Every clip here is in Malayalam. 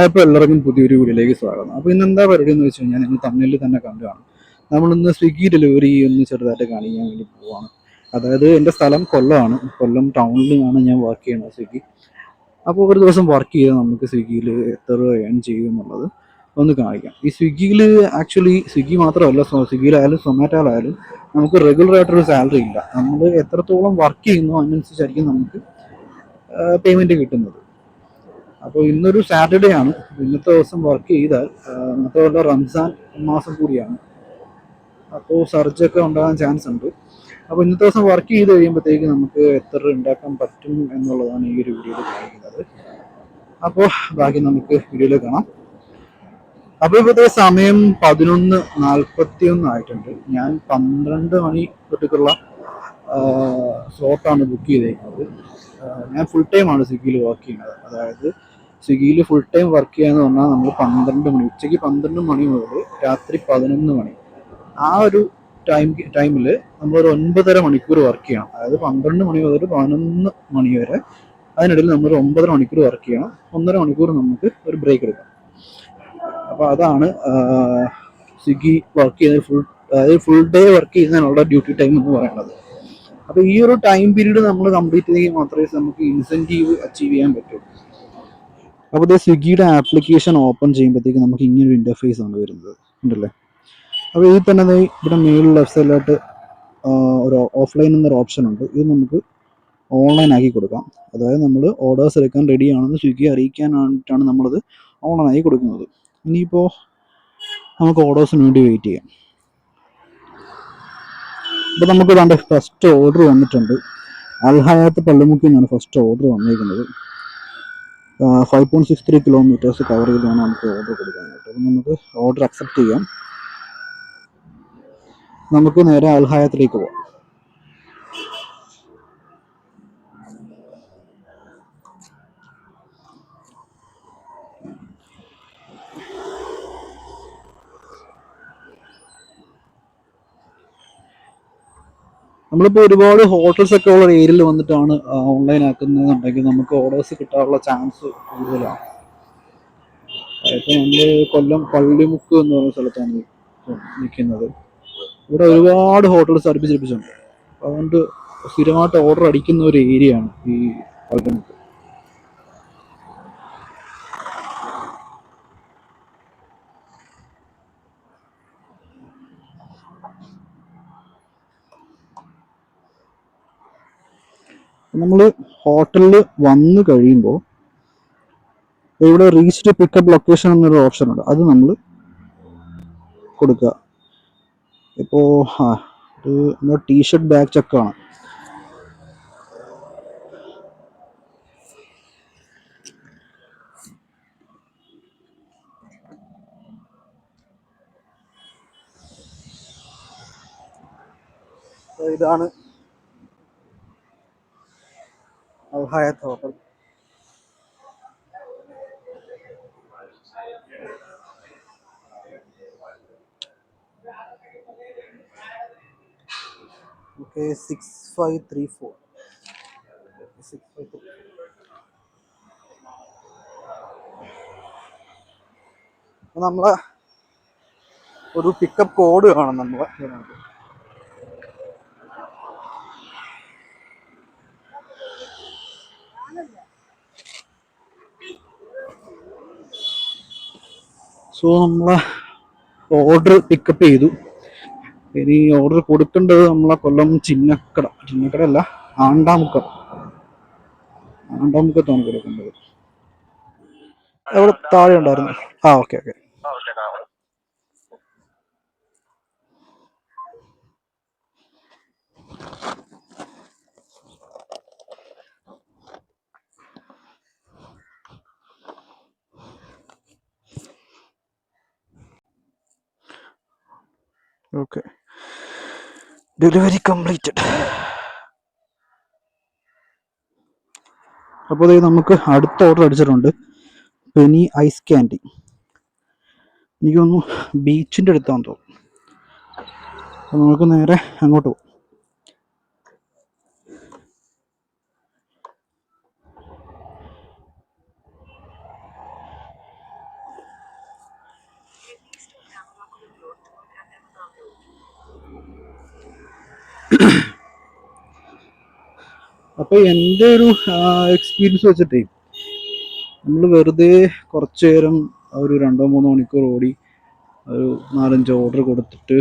അപ്പോൾ എല്ലാവർക്കും പുതിയൊരു വീഡിയോയിലേക്ക് സ്വാഗതം. അപ്പോൾ ഇന്ന് എന്താ പരിപാടി എന്ന് വെച്ച് കഴിഞ്ഞാൽ നിങ്ങൾ തമ്മിൽ തന്നെ കണ്ടതാണ്. നമ്മളിന്ന് സ്വിഗ്ഗി ഡെലിവറി ഒന്ന് ചെറുതായിട്ട് കാണിക്കാൻ വേണ്ടി പോവാണ്. അതായത് എൻ്റെ സ്ഥലം കൊല്ലമാണ്. കൊല്ലം ടൗണിലാണ് ഞാൻ വർക്ക് ചെയ്യുന്നത് സ്വിഗ്ഗി. അപ്പോൾ ഒരു ദിവസം വർക്ക് ചെയ്താൽ നമുക്ക് സ്വിഗ്ഗിയിൽ എത്ര ഏൺ ചെയ്യും എന്നുള്ളത് ഒന്ന് കാണിക്കാം. ഈ സ്വിഗ്ഗിയിൽ ആക്ച്വലി സ്വിഗ്ഗി മാത്രമല്ല, സ്വിഗ്ഗിയിലായാലും സൊമാറ്റോയിലായാലും നമുക്ക് റെഗുലർ ആയിട്ടൊരു സാലറി ഇല്ല. നമ്മൾ എത്രത്തോളം വർക്ക് ചെയ്യുന്നോ അതിനനുസരിച്ചായിരിക്കും നമുക്ക് പേയ്മെൻറ്റ് കിട്ടുന്നത്. അപ്പോൾ ഇന്നൊരു സാറ്റർഡേ ആണ്. ഇന്നത്തെ ദിവസം വർക്ക് ചെയ്താൽ മാത്രമല്ല റംസാൻ മാസം കൂടിയാണ്, അപ്പോൾ സർജൊക്കെ ഉണ്ടാകാൻ ചാൻസ് ഉണ്ട്. അപ്പോൾ ഇന്നത്തെ ദിവസം വർക്ക് ചെയ്ത് കഴിയുമ്പോഴത്തേക്ക് നമുക്ക് എത്ര ഉണ്ടാക്കാൻ പറ്റും എന്നുള്ളതാണ് ഈ ഒരു വീഡിയോയിൽ കാണിക്കുന്നത്. അപ്പോൾ ബാക്കി നമുക്ക് വീഡിയോയിൽ കാണാം. അപ്പോൾ ഇപ്പോഴത്തെ സമയം 11:41 ആയിട്ടുണ്ട്. ഞാൻ 12 മണി തൊട്ടുള്ള സ്ലോട്ടാണ് ബുക്ക് ചെയ്തേക്കുന്നത്. ഞാൻ ഫുൾ ടൈം ആണ് സ്വിഗ്ഗിയിൽ വർക്ക് ചെയ്യുന്നത്. അതായത് സ്വിഗ്ഗിയിൽ ഫുൾ ടൈം വർക്ക് ചെയ്യാന്ന് പറഞ്ഞാൽ നമ്മൾ 12 മണി, ഉച്ചയ്ക്ക് 12 മണി മുതൽ രാത്രി 11 മണി, ആ ഒരു ടൈമിൽ നമ്മളൊരു 9.5 മണിക്കൂർ വർക്ക് ചെയ്യണം. അതായത് 12 മണി മുതൽ 11 മണി വരെ, അതിനിടയിൽ നമ്മൾ 9.5 മണിക്കൂർ വർക്ക് ചെയ്യണം. 1.5 മണിക്കൂർ നമുക്ക് ഒരു ബ്രേക്ക് എടുക്കാം. അപ്പോൾ അതാണ് സ്വിഗ്ഗി വർക്ക് ചെയ്യുന്നത്, അതായത് ഫുൾ ഡേ വർക്ക് ചെയ്യുന്നതിനുള്ള ഡ്യൂട്ടി ടൈം എന്ന് പറയുന്നത്. അപ്പോൾ ഈ ഒരു ടൈം പീരീഡ് നമ്മൾ കംപ്ലീറ്റ് ചെയ്തെങ്കിൽ മാത്രമേ നമുക്ക് ഇൻസെൻറ്റീവ് അച്ചീവ് ചെയ്യാൻ പറ്റൂ. അപ്പോൾ ഇത് സ്വിഗ്ഗിയുടെ ആപ്ലിക്കേഷൻ ഓപ്പൺ ചെയ്യുമ്പോഴത്തേക്ക് നമുക്ക് ഇങ്ങനൊരു ഇൻ്റർഫേസ് ആണ് വരുന്നത്, ഉണ്ടല്ലേ. അപ്പോൾ ഇതിൽ തന്നെ ഇവിടെ മേളിൽ ലെഫ്റ്റ് സൈഡിലായിട്ട് ഒരു ഓഫ്ലൈൻ എന്നൊരു ഓപ്ഷൻ ഉണ്ട്. ഇത് നമുക്ക് ഓൺലൈൻ ആക്കി കൊടുക്കാം. അതായത് നമ്മൾ ഓർഡേഴ്സ് എടുക്കാൻ റെഡി ആണെന്ന് സ്വിഗ്ഗി അറിയിക്കാനായിട്ടാണ് നമ്മളത് ഓൺലൈൻ ആക്കി കൊടുക്കുന്നത്. ഇനിയിപ്പോൾ നമുക്ക് ഓർഡേഴ്സിന് വേണ്ടി വെയിറ്റ് ചെയ്യാം. ഇപ്പോൾ നമുക്ക് വേണ്ട ഫസ്റ്റ് ഓർഡർ വന്നിട്ടുണ്ട്. അൽഹയാത്ത് പള്ളിമുക്കിൽ നിന്നാണ് ഫസ്റ്റ് ഓർഡർ വന്നിരിക്കുന്നത്. 5.63 കിലോമീറ്റേഴ്സ് കവർ ചെയ്താണ് നമുക്ക് ഓർഡർ കൊടുക്കാനായിട്ട്. അപ്പം നമുക്ക് ഓർഡർ അക്സെപ്റ്റ് ചെയ്യാം. നമുക്ക് നേരെ അൽഹയാത്തിലേക്ക് പോകാം. നമ്മളിപ്പോൾ ഒരുപാട് ഹോട്ടൽസ് ഒക്കെ ഉള്ള ഏരിയയിൽ വന്നിട്ടാണ് ഓൺലൈൻ ആക്കുന്നതെന്നുണ്ടെങ്കിൽ നമുക്ക് ഓർഡേഴ്സ് കിട്ടാനുള്ള ചാൻസ് കൂടുതലാണ്. ഇപ്പോൾ നമ്മൾ കൊല്ലം പള്ളിമുക്ക് എന്ന് പറയുന്ന സ്ഥലത്താണ് നിൽക്കുന്നത്. ഇവിടെ ഒരുപാട് ഹോട്ടൽസ് അടുപ്പിച്ചിട്ടുണ്ട്. അതുകൊണ്ട് സ്ഥിരമായിട്ട് ഓർഡർ അടിക്കുന്ന ഒരു ഏരിയയാണ് ഈ പള്ളിമുക്ക്. നമ്മൾ ഹോട്ടലിൽ വന്നു കഴിയുമ്പോൾ ഇവിടെ റീച്ച്ഡ് പിക്കപ്പ് ലൊക്കേഷൻ എന്നൊരു ഓപ്ഷൻ ഉണ്ട്. അത് നമ്മൾ കൊടുക്കുക. ഇപ്പോൾ ഇത് നമ്മുടെ ടീഷർട്ട് ബാഗ് ചെക്കാണ്. ഇതാണ് അൽഹയാത്ത് ഹോട്ടൽ. ഓക്കെ, 6534. നമ്മളെ ഒരു പിക്കപ്പ് കോഡ് കാണും നമ്മളെ. സോ നമ്മളെ ഓർഡർ പിക്കപ്പ് ചെയ്തു. ഇനി ഓർഡർ കൊടുക്കേണ്ടത് നമ്മളെ കൊല്ലം ചിന്നക്കട അല്ല, ആണ്ടാമുക്കത്താണ് കൊടുക്കേണ്ടത്. അവിടെ താഴെ ഉണ്ടായിരുന്നു. ഓക്കെ. Okay, delivery completed. അപ്പോൾ നമുക്ക് അടുത്ത ഓർഡർ അടിച്ചിട്ടുണ്ട്. Penny ice candy. എനിക്ക് തോന്നുന്നു ബീച്ചിൻ്റെ അടുത്താണെന്ന് തോന്നുന്നു. അപ്പോൾ നമുക്ക് നേരെ അങ്ങോട്ട് പോകും. അപ്പോൾ എൻ്റെ ഒരു എക്സ്പീരിയൻസ് വെച്ചിട്ടേ നമ്മൾ വെറുതെ കുറച്ച് നേരം ഒരു 2-3 മണിക്കൂർ ഓടി ഒരു 4-5 ഓർഡർ കൊടുത്തിട്ട്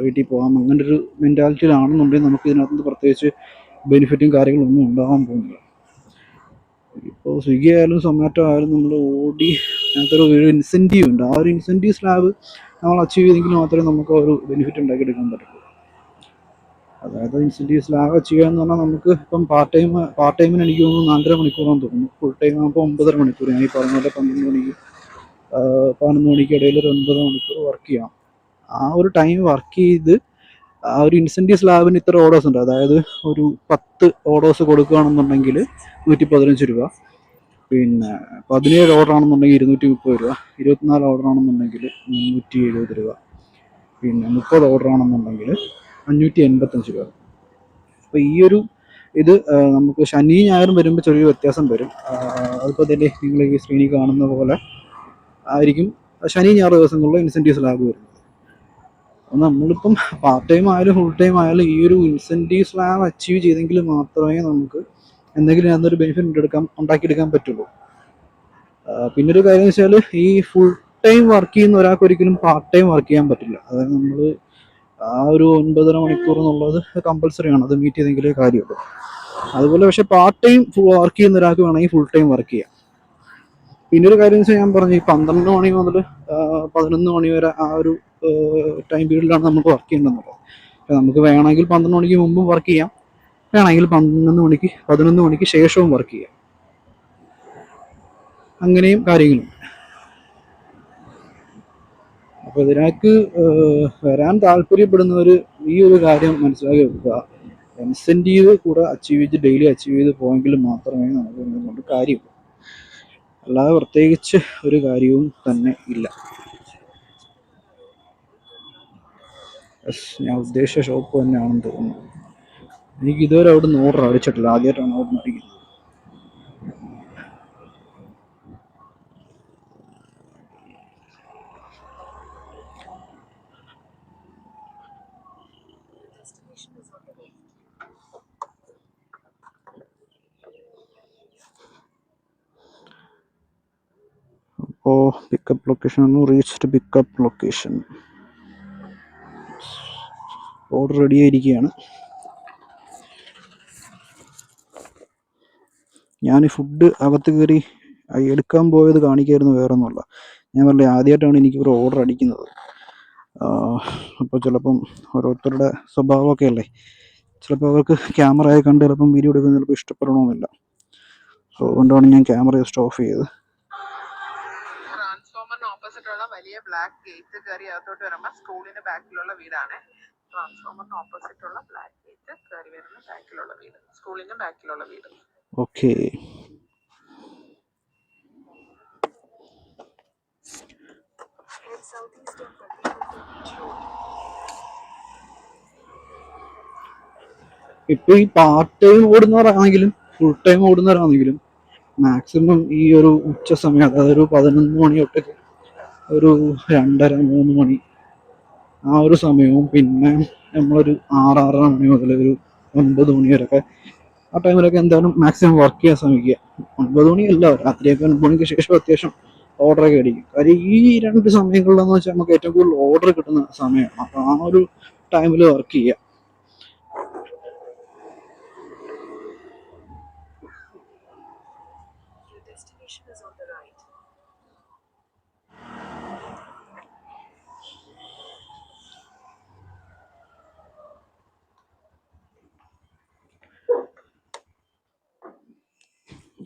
വീട്ടിൽ പോകാം, അങ്ങനെ ഒരു മെൻറ്റാലിറ്റിയിലാണെന്നുണ്ടെങ്കിൽ നമുക്ക് ഇതിനകത്ത് പ്രത്യേകിച്ച് ബെനിഫിറ്റും കാര്യങ്ങളൊന്നും ഉണ്ടാകാൻ പോകുന്നില്ല. ഇപ്പോൾ സ്വിഗ്ഗി ആയാലും സൊമാറ്റോ ആയാലും നമ്മൾ ഓടി അതിനകത്തൊരു ഇൻസെൻറ്റീവ് ഉണ്ട്. ആ ഒരു ഇൻസെൻറ്റീവ് സ്ലാബ് നമ്മൾ അച്ചീവ് ചെയ്തെങ്കിൽ മാത്രമേ നമുക്ക് ഒരു ബെനിഫിറ്റ് ഉണ്ടാക്കിയെടുക്കാൻ പറ്റുള്ളൂ. അതായത് ഇൻസെൻറ്റീവ് സ്ലാബ് അച്ചീവ് ചെയ്യാന്ന് പറഞ്ഞാൽ നമുക്ക് ഇപ്പം പാർട്ട് ടൈമിന് എനിക്ക് തോന്നുന്നു 4.5 മണിക്കൂറാണെന്ന് തോന്നുന്നു. ഫുൾ ടൈം ആകുമ്പോൾ 9.5 മണിക്കൂർ. ഞാൻ ഈ പറഞ്ഞ പോലെ 12 മണിക്ക് 11 മണിക്ക് ഇടയിൽ ഒരു 9 മണിക്കൂർ വർക്ക് ചെയ്യാം. ആ ഒരു ടൈം വർക്ക് ചെയ്ത് ആ ഒരു ഇൻസെൻറ്റീവ് സ്ലാബിന് ഇത്ര ഓർഡേഴ്സ് ഉണ്ട്. അതായത് ഒരു 10 ഓർഡേഴ്സ് കൊടുക്കുകയാണെന്നുണ്ടെങ്കിൽ 115 രൂപ, പിന്നെ 17 ഓർഡർ ആണെന്നുണ്ടെങ്കിൽ 230 രൂപ, 24 ഓർഡർ ആണെന്നുണ്ടെങ്കിൽ 370 രൂപ, പിന്നെ 30 ഓർഡർ ആണെന്നുണ്ടെങ്കിൽ 585 രൂപ. അപ്പോൾ ഈ ഒരു ഇത് നമുക്ക് ശനി ഞായറും വരുമ്പോൾ ചെറിയ വ്യത്യാസം വരും. അതിപ്പോൾ തന്നെ നിങ്ങൾ ഈ സ്ക്രീനിൽ കാണുന്ന പോലെ ആയിരിക്കും ശനി ഞായർ ദിവസങ്ങളിലെ ഇൻസെൻറ്റീവ് സ്ലാബ് വരുന്നത്. നമ്മളിപ്പം പാർട്ട് ടൈം ആയാലും ഫുൾ ടൈം ആയാലും ഈ ഒരു ഇൻസെൻറ്റീവ് സ്ലാബ് അച്ചീവ് ചെയ്തെങ്കിൽ മാത്രമേ നമുക്ക് എന്തെങ്കിലും അതിനൊരു ബെനിഫിറ്റ് ഉണ്ടാക്കിയെടുക്കാൻ പറ്റുള്ളൂ. പിന്നൊരു കാര്യം എന്ന് വെച്ചാൽ ഈ ഫുൾ ടൈം വർക്ക് ചെയ്യുന്ന ഒരാൾക്ക് ഒരിക്കലും പാർട്ട് ടൈം വർക്ക് ചെയ്യാൻ പറ്റില്ല. അതായത് നമ്മൾ ആ ഒരു 9.5 മണിക്കൂർ എന്നുള്ളത് കമ്പൽസറി ആണ്, അത് മീറ്റ് ചെയ്തെങ്കിലേ കാര്യമുള്ളൂ. അതുപോലെ പക്ഷെ പാർട്ട് ടൈം വർക്ക് ചെയ്യുന്ന ഒരാൾക്ക് വേണമെങ്കിൽ ഫുൾ ടൈം വർക്ക് ചെയ്യാം. പിന്നെ ഒരു കാര്യം വെച്ചാൽ ഞാൻ പറഞ്ഞു, ഈ 12 മണി മുതൽ 11 മണി വരെ ആ ഒരു ടൈം പീരീഡിലാണ് നമുക്ക് വർക്ക് ചെയ്യേണ്ടത്. നമുക്ക് വേണമെങ്കിൽ 12 മണിക്ക് മുമ്പും വർക്ക് ചെയ്യാം, വേണമെങ്കിൽ 11 മണിക്ക് ശേഷവും വർക്ക് ചെയ്യാം. അങ്ങനെയും കാര്യങ്ങളുണ്ട്. അപ്പോൾ ഇതിനേക്ക് വരാൻ താല്പര്യപ്പെടുന്നവർ ഈ ഒരു കാര്യം മനസ്സിലാക്കി വെക്കുക. ഇൻസെൻറ്റീവ് കൂടെ ഡെയിലി അച്ചീവ് ചെയ്ത് പോയെങ്കിൽ മാത്രമേ നമുക്ക് കൊണ്ട് കാര്യമുള്ളൂ. അല്ലാതെ പ്രത്യേകിച്ച് ഒരു കാര്യവും തന്നെ ഇല്ല. ഞാൻ ഉദ്ദേശിച്ച ഷോപ്പ് തന്നെയാണെന്ന് തോന്നുന്നു. എനിക്ക് ഇതുവരെ അവിടെ നിന്ന് ഓർഡർ അടിച്ചിട്ടില്ല, ആദ്യമായിട്ടാണ് ഓർഡർ അടിക്കുന്നത്. അപ്പോൾ pickup location reached pickup location. Order ready ആയിരിക്കുകയാണ്. ഞാൻ ഫുഡ് അകത്ത് കയറി എടുക്കാൻ പോയത് കാണിക്കായിരുന്നു, വേറെ ഒന്നുമല്ല. ഞാൻ പറഞ്ഞില്ലേ, ആദ്യമായിട്ടാണ് എനിക്ക് ഒരു ഓർഡർ അടിക്കുന്നത്. അപ്പോൾ ചിലപ്പം ഓരോരുത്തരുടെ സ്വഭാവമൊക്കെ അല്ലേ, ചിലപ്പോൾ അവർക്ക് ക്യാമറയെ കണ്ട് ചിലപ്പം വീഡിയോ എടുക്കുന്നത് ചിലപ്പോൾ ഇഷ്ടപ്പെടണമെന്നില്ല. സോ അതുകൊണ്ടാണ് ഞാൻ ക്യാമറ ജസ്റ്റ് ഓഫ് ചെയ്തത്. ട്രാൻസ്ഫോമറിന് ഓപ്പോസിറ്റുള്ള വലിയ ബ്ലാക്ക് ഗേറ്റ് കയറി അകത്തോട്ട് വരുമ്പോൾ സ്കൂളിന്റെ ബാക്കിലുള്ള വീടാണ്. ട്രാൻസ്ഫോമറിന് ഓപ്പോസിറ്റുള്ള ബ്ലാക്ക് ഗേറ്റ് കയറി വരുന്ന ബാക്കിലുള്ള വീട്, സ്കൂളിന്റെ ബാക്കിലുള്ള വീട്. ഓക്കെ. ഇപ്പൊ ഈ പാർട്ട് ടൈം ഓടുന്നവരാണെങ്കിലും ഫുൾ ടൈം ഓടുന്നവരാണെങ്കിലും മാക്സിമം ഈ ഒരു ഉച്ച സമയം, അതായത് ഒരു 11 മണി തൊട്ട് ഒരു 2:30-3 മണി ആ ഒരു സമയവും, പിന്നെ നമ്മളൊരു 6-6:30 മണി മുതൽ ഒരു 9 മണി വരെയൊക്കെ ആ ടൈമിലൊക്കെ എന്തായാലും മാക്സിമം വർക്ക് ചെയ്യാൻ ശ്രമിക്കുക. 9 മണിയല്ല, രാത്രിയൊക്കെ 9 മണിക്ക് ശേഷം അത്യാവശ്യം ഓർഡറൊക്കെ അടിക്കും. കാര്യം ഈ 2 സമയങ്ങളിലെന്ന് വെച്ചാൽ നമുക്ക് ഏറ്റവും കൂടുതൽ ഓർഡർ കിട്ടുന്ന സമയമാണ്. അപ്പോൾ ആ ഒരു ടൈമിൽ വർക്ക് ചെയ്യുക.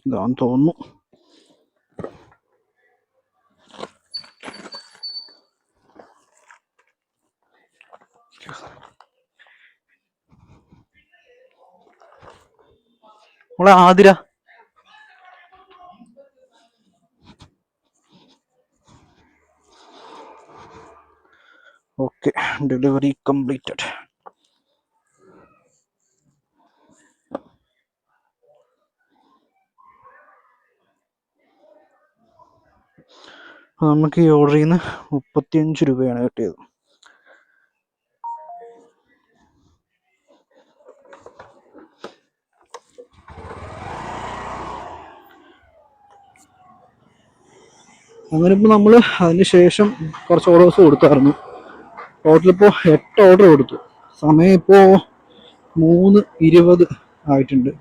ഇതാന്ന് തോന്നുന്നു. മോളെ ആതിര, ഓക്കെ, ഡെലിവറി കംപ്ലീറ്റഡ്. നമുക്ക് ഈ ഓർഡറിൽ നിന്ന് 35 രൂപയാണ് കിട്ടിയത്. അങ്ങനെ ഇപ്പോൾ നമ്മൾ അതിന് ശേഷം കുറച്ച് ഓർഡേഴ്സ് കൊടുത്തായിരുന്നു. ടോട്ടലിപ്പോൾ 8 ഓർഡർ കൊടുത്തു. സമയം ഇപ്പോൾ 3:20 ആയിട്ടുണ്ട്.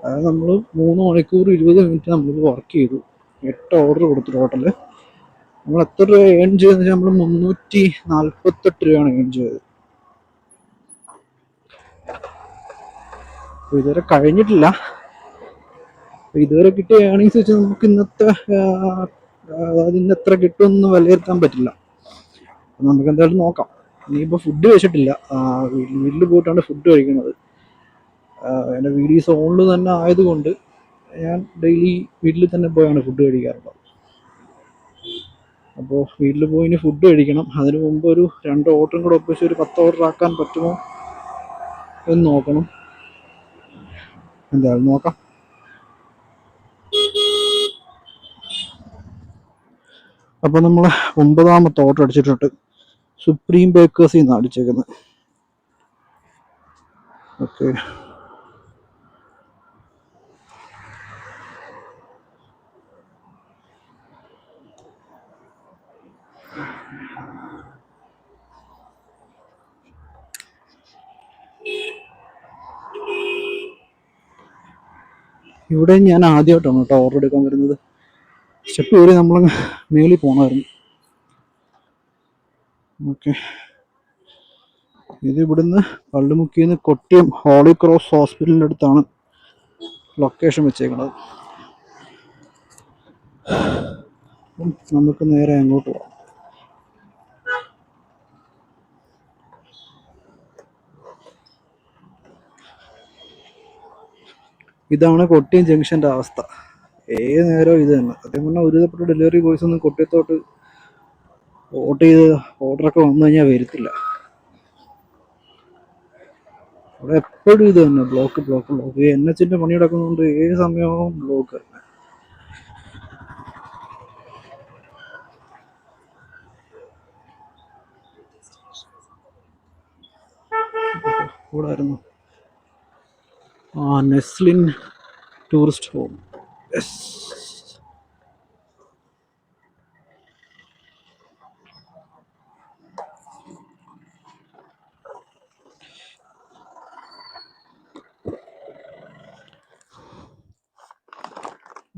അതായത് നമ്മൾ 3 മണിക്കൂർ 20 മിനിറ്റ് നമ്മളിപ്പോൾ വർക്ക് ചെയ്തു. 8 ഓർഡർ കൊടുത്തു ടോട്ടല്. നമ്മൾ എത്ര രൂപ ഏൺ ചെയ്തെന്ന് വെച്ചാൽ നമ്മൾ 348 രൂപയാണ് ഏൺ ചെയ്തത്. അപ്പോൾ ഇതുവരെ കഴിഞ്ഞിട്ടില്ല. ഇതുവരെ കിട്ടിയ ഏണിങ്സ് വെച്ച് നമുക്ക് ഇന്നത്തെ അതായത് ഇന്ന് എത്ര കിട്ടുമെന്ന് വിലയിരുത്താൻ പറ്റില്ല. നമുക്ക് എന്തായാലും നോക്കാം. ഇനിയിപ്പോൾ ഫുഡ് കഴിച്ചിട്ടില്ല, വീട്ടിൽ പോയിട്ടാണ് ഫുഡ് കഴിക്കുന്നത്. എൻ്റെ വീഡിയോസ് ഓണിൽ തന്നെ ആയതുകൊണ്ട് ഞാൻ ഡെയിലി വീട്ടിൽ തന്നെ പോയാണ് ഫുഡ് കഴിക്കാറുള്ളത്. അപ്പോൾ വീട്ടിൽ പോയി ഇനി ഫുഡ് കഴിക്കണം. അതിന് മുമ്പ് ഒരു 2 ഓർഡറും കൂടെ ഒപ്പിച്ച് ഒരു 10 ഓർഡർ ആക്കാൻ പറ്റുമോ എന്ന് നോക്കണം. എന്തായാലും നോക്കാം. അപ്പോൾ നമ്മൾ 9ാമത്തെ ഓർഡർ അടിച്ചിട്ടുണ്ട്. സുപ്രീം ബേക്കേഴ്സിൽ നിന്നാണ് അടിച്ചേക്കുന്നത്. ഓക്കെ, ഇവിടെ ഞാൻ ആദ്യമായിട്ടാണ് കേട്ടോ ഓർഡർ എടുക്കാൻ വരുന്നത്. സ്റ്റെപ്പ് കയറി നമ്മൾ മേളിൽ പോകണമായിരുന്നു. ഓക്കെ, ഇത് ഇവിടുന്ന് പള്ളിമുക്കിയിൽ നിന്ന് കൊട്ടിയം ഹോളി ക്രോസ് ഹോസ്പിറ്റലിൻ്റെ അടുത്താണ് ലൊക്കേഷൻ വെച്ചേക്കുന്നത്. നമുക്ക് നേരെ അങ്ങോട്ട് പോകാം. ഇതാണ് കൊട്ടിയം ജംഗ്ഷൻ്റെ അവസ്ഥ. ഏത് നേരവും ഇത് തന്നെ. സത്യം പറഞ്ഞാൽ ഒരുവിധപ്പെട്ട ഡെലിവറി ബോയ്സ് ഒന്നും കൊട്ടിയത്തോട്ട് ഓർഡറൊക്കെ വന്നു കഴിഞ്ഞാൽ വരത്തില്ല. അവിടെ എപ്പോഴും ഇത് തന്നെ, ബ്ലോക്ക്. NHന്റെ പണി നടക്കുന്നതുകൊണ്ട് ഏത് സമയവും ബ്ലോക്ക്. കൂടെ ആയിരുന്നു നെസ്ലിൻ ടൂറിസ്റ്റ് ഹോം.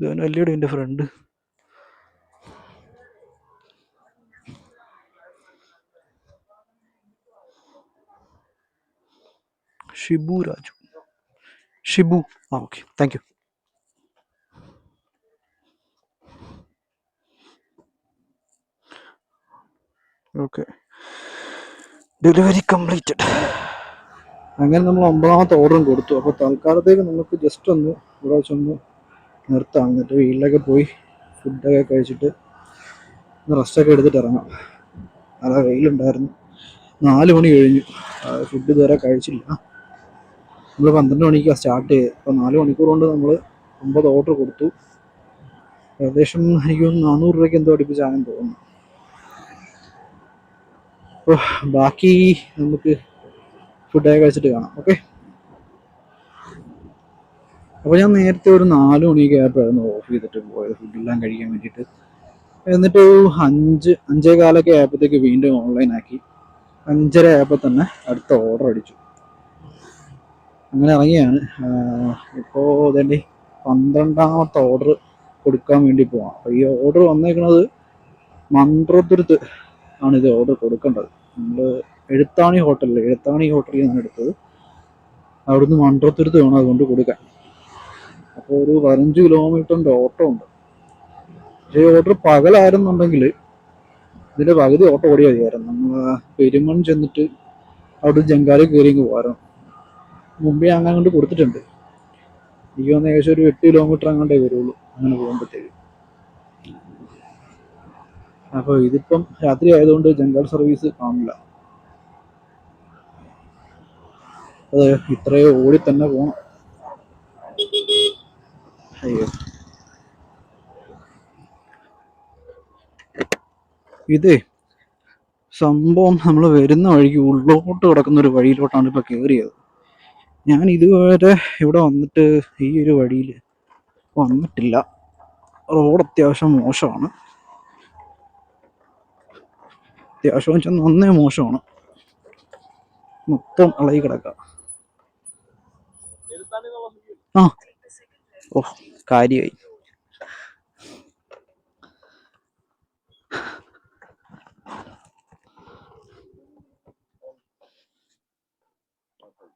ഇതല്ലേ എൻ്റെ friend. Shibu. Okay, thank you. Okay, delivery completed. അങ്ങനെ നമ്മൾ 9ാമത്തെ ഓർഡറും കൊടുത്തു. അപ്പോൾ തൽക്കാലത്തേക്ക് നമുക്ക് ജസ്റ്റ് ഒന്ന് ഇവിടെ വെച്ചൊന്ന് നിർത്താം. എന്നിട്ട് വീട്ടിലൊക്കെ പോയി ഫുഡൊക്കെ കഴിച്ചിട്ട് റെസ്റ്റൊക്കെ എടുത്തിട്ട് ഇറങ്ങാം. നല്ല വെയിലുണ്ടായിരുന്നു. 4 മണി കഴിഞ്ഞു. ഫുഡ് ഇതുവരെ കഴിച്ചില്ല. നമ്മൾ 12 മണിക്കാണ് സ്റ്റാർട്ട് ചെയ്തത്. അപ്പോൾ 4 മണിക്കൂർ കൊണ്ട് നമ്മൾ 9 ഓർഡർ കൊടുത്തു. ഏകദേശം എനിക്ക് 400 രൂപയ്ക്ക് എന്തോ അടുപ്പിച്ചാണെന്ന് തോന്നുന്നു. അപ്പോൾ ബാക്കി നമുക്ക് ഫുഡൊക്കെ കഴിച്ചിട്ട് കാണാം. ഓക്കെ, അപ്പോൾ ഞാൻ നേരത്തെ ഒരു 4 മണിയൊക്കെ ആയപ്പോഴായിരുന്നു ഓഫ് ചെയ്തിട്ട് പോയത് ഫുഡെല്ലാം കഴിക്കാൻ വേണ്ടിയിട്ട്. എന്നിട്ട് 5-5:15 ആയപ്പോഴത്തേക്ക് വീണ്ടും ഓൺലൈനാക്കി. 5:30 ആയപ്പോൾ തന്നെ അടുത്ത ഓർഡർ അടിച്ചു. അങ്ങനെ ഇറങ്ങിയാണ്. ഇപ്പോൾ ഇതേണ്ടി 12ാമത്തെ ഓർഡർ കൊടുക്കാൻ വേണ്ടി പോവാം. അപ്പോൾ ഈ ഓർഡർ വന്നേക്കുന്നത് മൺട്രോത്തുരുത്ത് ആണ്. ഇത് ഓർഡർ കൊടുക്കേണ്ടത് നമ്മൾ എഴുത്താണി ഹോട്ടലിൽ നിന്നാണ് എടുത്തത്. അവിടുന്ന് മൺട്രോത്തുരുത്ത് വേണം അതുകൊണ്ട് കൊടുക്കാൻ. അപ്പോൾ ഒരു 15 കിലോമീറ്ററിൻ്റെ ഓട്ടോ ഉണ്ട്. പക്ഷേ ഈ ഓർഡർ പകലായിരുന്നുണ്ടെങ്കിൽ ഇതിൻ്റെ പകുതി ഓട്ടോ ഓടിയാൽ മതിയായിരുന്നു. നമ്മൾ പെരുമൺ ചെന്നിട്ട് അവിടെ ജങ്കാലി കയറിയെങ്കിൽ പോകാറുണ്ട്. മുമ്പേ അങ്ങനെ കൊണ്ട് കൊടുത്തിട്ടുണ്ട്. എനിക്ക് വന്ന് ഏകദേശം ഒരു 8 കിലോമീറ്റർ അങ്ങോട്ടേ വരുള്ളൂ അങ്ങനെ പോകുമ്പോഴത്തേക്ക്. അപ്പോൾ ഇതിപ്പം രാത്രി ആയതുകൊണ്ട് ജങ്കാൾ സർവീസ് കാണില്ല. അത് ഇത്രയോ ഓടി തന്നെ പോകണം. അയ്യോ, ഇതേ സംഭവം നമ്മൾ വരുന്ന വഴിക്ക് ഉള്ളോട്ട് കിടക്കുന്ന ഒരു വഴിയിലോട്ടാണ് ഇപ്പോൾ കയറിയത്. ഞാൻ ഇതുവരെ ഇവിടെ വന്നിട്ട് ഈ ഒരു വഴിയിൽ വന്നിട്ടില്ല. റോഡ് അത്യാവശ്യം മോശമാണ്. അത്യാവശ്യം വെച്ചാൽ നന്നേ മോശമാണ്, മൊത്തം ഇളകി കിടക്കുക. ആ ഓ കാര്യമായി.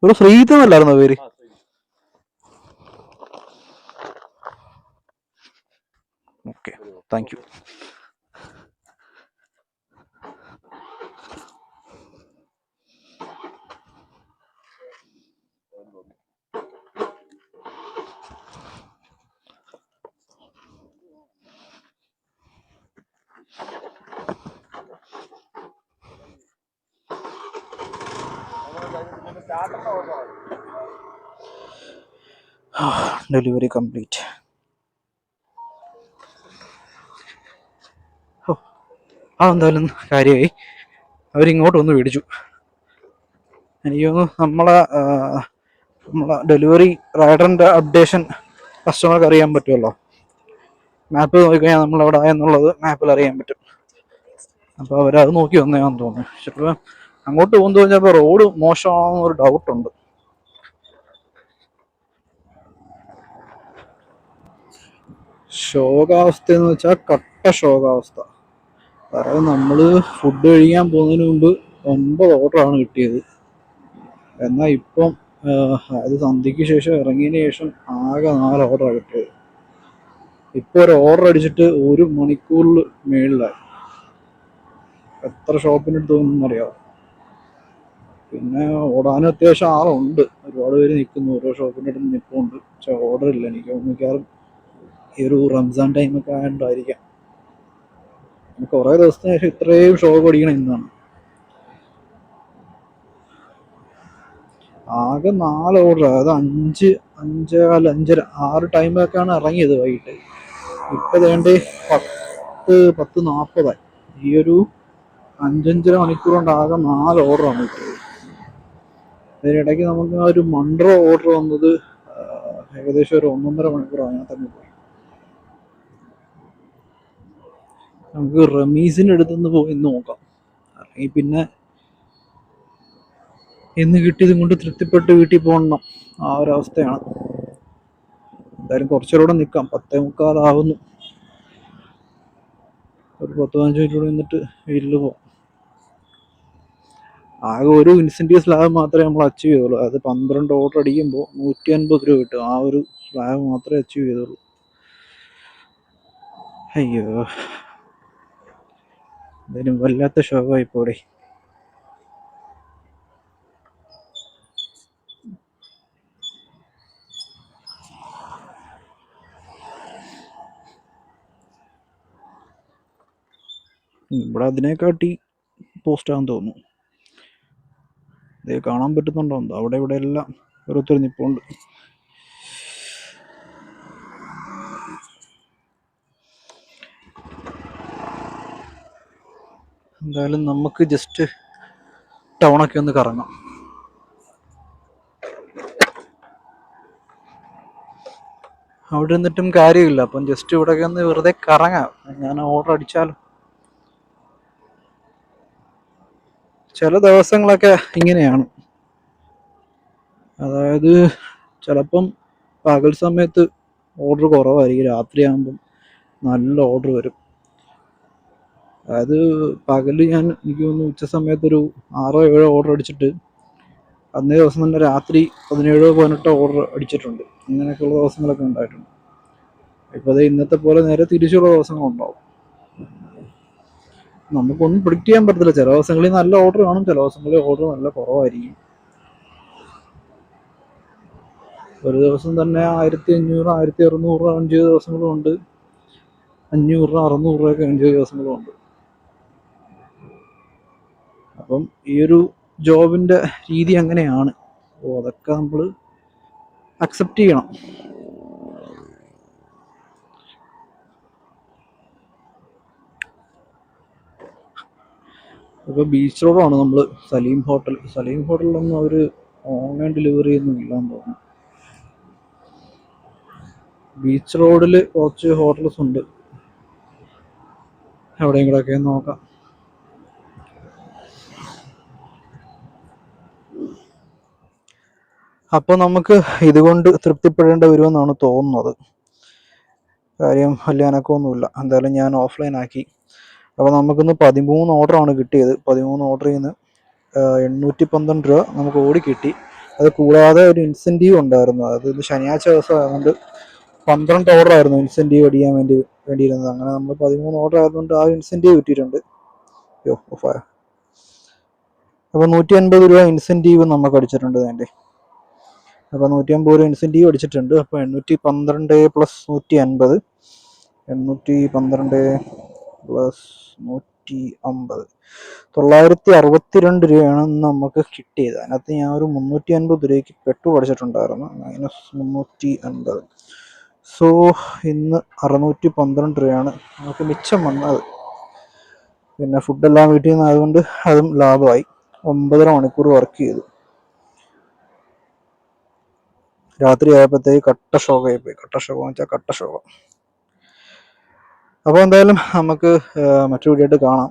ഒരു ശ്രീജിത്ത് എന്നല്ലായിരുന്നോ പേര്? Okay, thank you. Delivery complete. ഓ അതെന്തായാലും കാര്യമായി, അവരിങ്ങോട്ട് വന്ന് മേടിച്ചു. എനിക്ക് തോന്നുന്നു നമ്മളെ ഡെലിവറി റൈഡറിൻ്റെ അപ്ഡേഷൻ കസ്റ്റമർക്ക് അറിയാൻ പറ്റുമല്ലോ. മാപ്പ് നോക്കിക്കഴിഞ്ഞാൽ നമ്മളെവിടെ ആയെന്നുള്ളത് മാപ്പിൽ അറിയാൻ പറ്റും. അപ്പോൾ അവരത് നോക്കി വന്നേന്ന് തോന്നുന്നു. പക്ഷെ ഇപ്പോൾ അങ്ങോട്ട് പോകുന്നു കഴിഞ്ഞപ്പോൾ റോഡ് മോശമാണെന്നൊരു ഡൗട്ടുണ്ട്. ശോകാവസ്ഥ എന്ന് വെച്ചാൽ കട്ട ശോകാവസ്ഥ. അതായത് നമ്മൾ ഫുഡ് കഴിക്കാൻ പോകുന്നതിന് മുമ്പ് 9 ഓർഡറാണ് കിട്ടിയത്. എന്നാൽ ഇപ്പം അത് സന്ധ്യയ്ക്ക് ശേഷം ഇറങ്ങിയതിന് ശേഷം ആകെ 4 ഓർഡറാണ് കിട്ടിയത്. ഇപ്പോൾ ഒരു ഓർഡർ അടിച്ചിട്ട് 1 മണിക്കൂറിൽ മേളിലായി. എത്ര ഷോപ്പിൻ്റെ അടുത്ത് തോന്നുന്നറിയാമോ? പിന്നെ ഓടാനും അത്യാവശ്യം ആളുണ്ട്, ഒരുപാട് പേര് നിൽക്കുന്നു, ഓരോ ഷോപ്പിൻ്റെ അടുത്ത് നിൽപ്പുണ്ട്. പക്ഷെ ഓർഡർ ഇല്ല. എനിക്ക് മിക്കവാറും ഈ ഒരു റംസാൻ ടൈമൊക്കെ ആയതുകൊണ്ടായിരിക്കാം കുറേ ദിവസത്തിന് ശേഷം ഇത്രയും ഷോപ്പ് അടിക്കണം ഇന്നാണ്. ആകെ 4 ഓർഡർ, അതായത് 5, 5:15, 5:30, 6 ടൈമൊക്കെയാണ് ഇറങ്ങിയത് വൈകിട്ട്. ഇപ്പം വേണ്ട 10:40. ഈ ഒരു 5-5.5 മണിക്കൂർ കൊണ്ട് ആകെ 4 ഓർഡറാണ് കിട്ടിയത്. ഇതിനിടയ്ക്ക് നമുക്ക് ആ ഒരു മൺട്രോ ഓർഡർ വന്നത് ഏകദേശം ഒരു 1.5 മണിക്കൂർ അതിനകത്തന്നെ പോയി. നമുക്ക് റമീസിൻ്റെ അടുത്തുനിന്ന് പോയി നോക്കാം, അല്ലെങ്കിൽ പിന്നെ ഇന്ന് കിട്ടിയതും കൊണ്ട് തൃപ്തിപ്പെട്ട് വീട്ടിൽ പോകണം, ആ ഒരവസ്ഥയാണ്. എന്തായാലും കുറച്ചുകൂടെ നിൽക്കാം, 10:45 ഒരു 10-15 മിനിറ്റ് കൂടെ നിന്നിട്ട് വീട്ടിൽ പോകാം. ആകെ ഒരു ഇൻസെൻറ്റീവ് സ്ലാബ് മാത്രമേ നമ്മൾ അച്ചീവ് ചെയ്തുള്ളൂ. അത് 12 ഓർഡർ അടിക്കുമ്പോൾ 150 രൂപ കിട്ടും. ആ ഒരു സ്ലാബ് മാത്രമേ അച്ചീവ് ചെയ്തുള്ളൂ. അയ്യോ, എന്തായാലും വല്ലാത്ത ശോകമായി പോടെ. ഇവിടെ അതിനെക്കാട്ടി പോസ്റ്റാന്ന് തോന്നുന്നു. ഇത് കാണാൻ പറ്റുന്നുണ്ടോ എന്തോ, അവിടെ ഇവിടെ എല്ലാം ഓരോരുത്തർ നിൽപ്പുണ്ട്. എന്തായാലും നമുക്ക് ജസ്റ്റ് ടൗണൊക്കെ ഒന്ന് കറങ്ങാം. അവിടെ നിന്നിട്ടും കാര്യമില്ല, അപ്പം ജസ്റ്റ് ഇവിടെയൊക്കെ ഒന്ന് വെറുതെ കറങ്ങാം. ഞാൻ ഓർഡർ അടിച്ചാലോ? ചില ദിവസങ്ങളൊക്കെ ഇങ്ങനെയാണ്, അതായത് ചിലപ്പം പകൽ സമയത്ത് ഓർഡർ കുറവായിരിക്കും, രാത്രിയാകുമ്പം നല്ല ഓർഡർ വരും. അതായത് പകല് എനിക്ക് തോന്നുന്നു ഉച്ച സമയത്തൊരു 6-7 ഓർഡർ അടിച്ചിട്ട് അന്നേ ദിവസം തന്നെ രാത്രി 17-18 ഓർഡർ അടിച്ചിട്ടുണ്ട്. അങ്ങനെയൊക്കെയുള്ള ദിവസങ്ങളൊക്കെ ഉണ്ടായിട്ടുണ്ട്. ഇപ്പോൾ അത് ഇന്നത്തെ പോലെ നേരെ തിരിച്ചുള്ള ദിവസങ്ങളുണ്ടാവും. നമുക്കൊന്നും പ്രിഡിക്റ്റ് ചെയ്യാൻ പറ്റത്തില്ല. ചില ദിവസങ്ങളിൽ നല്ല ഓർഡർ കാണും, ചില ദിവസങ്ങളിൽ ഓർഡർ നല്ല കുറവായിരിക്കും. ഒരു ദിവസം തന്നെ 1500, 1600 earn ചെയ്ത ദിവസങ്ങളും ഉണ്ട്, 500, 600 രൂപയൊക്കെ earn ചെയ്ത ദിവസങ്ങളും ഉണ്ട്. അപ്പം ഈ ഒരു ജോബിൻ്റെ രീതി അങ്ങനെയാണ്. അപ്പോൾ അതൊക്കെ നമ്മൾ അക്സെപ്റ്റ് ചെയ്യണം. ഇപ്പോൾ ബീച്ച് റോഡാണ് നമ്മൾ സലീം ഹോട്ടലിലൊന്നും അവർ ഓൺലൈൻ ഡെലിവറി ഒന്നും ഇല്ലാന്ന് തോന്നുന്നു. ബീച്ച് റോഡിൽ കുറച്ച് ഹോട്ടൽസ് ഉണ്ട്, എവിടെയും കൂടെയൊക്കെ നോക്കാം. അപ്പോൾ നമുക്ക് ഇതുകൊണ്ട് തൃപ്തിപ്പെടേണ്ടി വരുമെന്നാണ് തോന്നുന്നത്. കാര്യം വലിയ അനക്കമൊന്നുമില്ല. എന്തായാലും ഞാൻ ഓഫ്ലൈൻ ആക്കി. അപ്പോൾ നമുക്കിന്ന് 13 ഓർഡറാണ് കിട്ടിയത്. 13 ഓർഡറിൽ നിന്ന് 812 രൂപ നമുക്ക് ഓടി കിട്ടി. അത് കൂടാതെ ഒരു ഇൻസെൻറ്റീവ് ഉണ്ടായിരുന്നു. അത് ശനിയാഴ്ച ദിവസം ആയതുകൊണ്ട് 12 ഓർഡറായിരുന്നു ഇൻസെൻറ്റീവ് അടിക്കാൻ വേണ്ടിയിരുന്നത്. അങ്ങനെ നമ്മൾ 13 ഓർഡർ ആയതുകൊണ്ട് ആ ഇൻസെൻറ്റീവ് കിട്ടിയിട്ടുണ്ട്. അപ്പോൾ 150 രൂപ ഇൻസെൻറ്റീവ് നമുക്ക് അടിച്ചിട്ടുണ്ട് വേണ്ടേ. അപ്പോൾ 150 രൂപ ഇൻസെൻറ്റീവ് അടിച്ചിട്ടുണ്ട്. അപ്പോൾ 812 പ്ലസ് 150, 812 പ്ലസ് 150, 962 രൂപയാണ് നമുക്ക് കിട്ടിയത്. അതിനകത്ത് ഞാൻ ഒരു 350 രൂപയ്ക്ക് പെട്രോൾ അടിച്ചിട്ടുണ്ടായിരുന്നു. -350. സോ ഇന്ന് 612 രൂപയാണ് നമുക്ക് മിച്ചം വന്നത്. പിന്നെ ഫുഡെല്ലാം വീട്ടിൽ നിന്ന് ആയതുകൊണ്ട് അതും ലാഭമായി. 9.5 മണിക്കൂർ വർക്ക് ചെയ്തു. രാത്രി ആയപ്പോഴത്തേക്ക് കട്ട ശോകമായിപ്പോയി. കട്ട ശോകം വെച്ചാൽ കട്ട ശോകം. അപ്പോൾ എന്തായാലും നമുക്ക് മറ്റൊരു വീഡിയോ ആയിട്ട് കാണാം.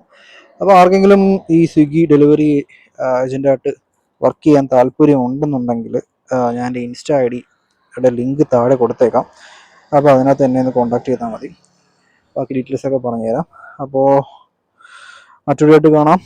അപ്പോൾ ആർക്കെങ്കിലും ഈ സ്വിഗ്ഗി ഡെലിവറി ഏജൻ്റായിട്ട് വർക്ക് ചെയ്യാൻ താല്പര്യം ഉണ്ടെന്നുണ്ടെങ്കിൽ ഞാൻ എൻ്റെ ഇൻസ്റ്റാ ഐഡിയുടെ ലിങ്ക് താഴെ കൊടുത്തേക്കാം. അപ്പോൾ അതിനകത്ത് എന്നെ ഒന്ന് കോൺടാക്ട് ചെയ്താൽ മതി. ബാക്കി ഡീറ്റെയിൽസൊക്കെ പറഞ്ഞുതരാം. അപ്പോൾ മറ്റൊരു വീഡിയോ ആയിട്ട് കാണാം.